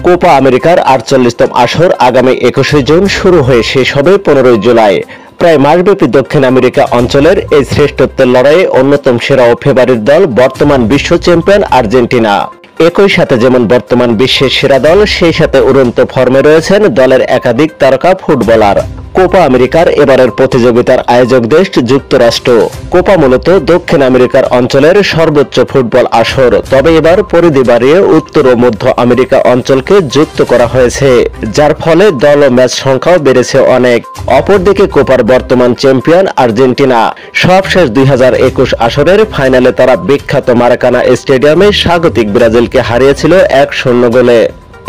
Copa আমেরিকার 48তম আসর আগামী 21শে জুন শুরু হয়ে শেষ হবে 15ই জুলাই। প্রায় মাসব্যাপী দক্ষিণ আমেরিকা অঞ্চলের এই শ্রেষ্ঠত্বের লড়াইয়ে অন্যতম সেরা ও ফেভারিট দল বর্তমান বিশ্ব চ্যাম্পিয়ন আর্জেন্টিনা। একই সাথে যেমন বর্তমান বিশ্বের সেরা দল, সেই সাথে উড়ন্ত ফর্মে রয়েছেন দলের একাধিক তারকা ফুটবলার। কোপা আমেরিকার এবারের প্রতিযোগিতার আয়োজক দেশ যুক্তরাষ্ট্র। কোপা মূলত দক্ষিণ আমেরিকার অঞ্চলের সর্বোচ্চ ফুটবল আসর, তবে এবার পরিধি বাড়িয়ে উত্তর ও মধ্য আমেরিকা অঞ্চলকে যুক্ত করা হয়েছে, যার ফলে দল ও ম্যাচ সংখ্যাও বেড়েছে অনেক। অপরদিকে কোপার বর্তমান চ্যাম্পিয়ন আর্জেন্টিনা। সবশেষ 2021 আসরের ফাইনালে তারা বিখ্যাত মারাকানা স্টেডিয়ামে স্বাগতিক ব্রাজিলকে হারিয়েছিল 1-0 গোলে।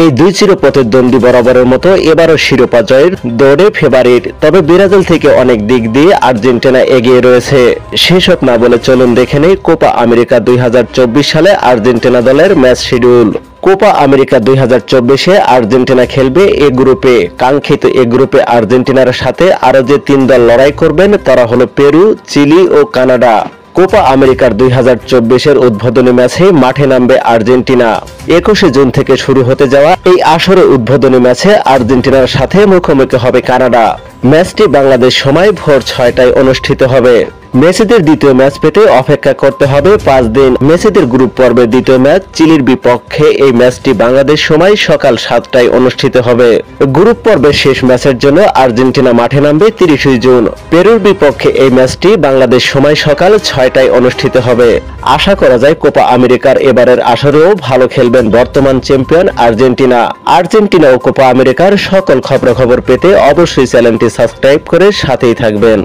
এই দুই চির প্রতিদ্বন্দ্বী বরাবরের মতো এবারও শিরোপা জয়ের দৌড়ে ফেভারিট, তবে ব্রাজিল থেকে অনেক দিক দিয়ে আর্জেন্টিনা এগিয়ে রয়েছে। সেসব না বলে চলুন দেখে নেই কোপা আমেরিকা 2024 সালে আর্জেন্টিনা দলের ম্যাচ শিডিউল। কোপা আমেরিকা 2024-এ আর্জেন্টিনা খেলবে এ গ্রুপে। কাঙ্ক্ষিত এ গ্রুপে আর্জেন্টিনার সাথে আরো যে 3 দল লড়াই করবেন তারা হলো পেরু, চিলি ও কানাডা। কোপা আমেরিকার 2024-এর উদ্বোধনী ম্যাচে মাঠে নামবে আর্জেন্টিনা। 21শে জুন থেকে শুরু হতে যাওয়া এই আসরে উদ্বোধনী ম্যাচে আর্জেন্টিনার সাথে মুখোমুখি হবে কানাডা। ম্যাচটি বাংলাদেশ সময় ভোর 6টায় অনুষ্ঠিত হবে। মেসিদের দ্বিতীয় ম্যাচ পেতে অপেক্ষা করতে হবে 5 দিন। মেসিদের গ্রুপ পর্বের দ্বিতীয় ম্যাচ চিলির বিপক্ষে। এই ম্যাচটি বাংলাদেশ সময় সকাল 7টায় অনুষ্ঠিত হবে। গ্রুপ পর্বের শেষ ম্যাচের জন্য আর্জেন্টিনা মাঠে নামবে 30 জুন। পেরুর বিপক্ষে এই ম্যাচটি বাংলাদেশ সময় সকাল 6টায় অনুষ্ঠিত হবে। আশা করা যায় কোপা আমেরিকার এবারের আসরেও ভালো খেলবেন বর্তমান চ্যাম্পিয়ন আর্জেন্টিনা। আর্জেন্টিনা ও কোপা আমেরিকার সকল খবরাখবর পেতে অবশ্যই চ্যানেলটি সাবস্ক্রাইব করে সাথেই থাকবেন।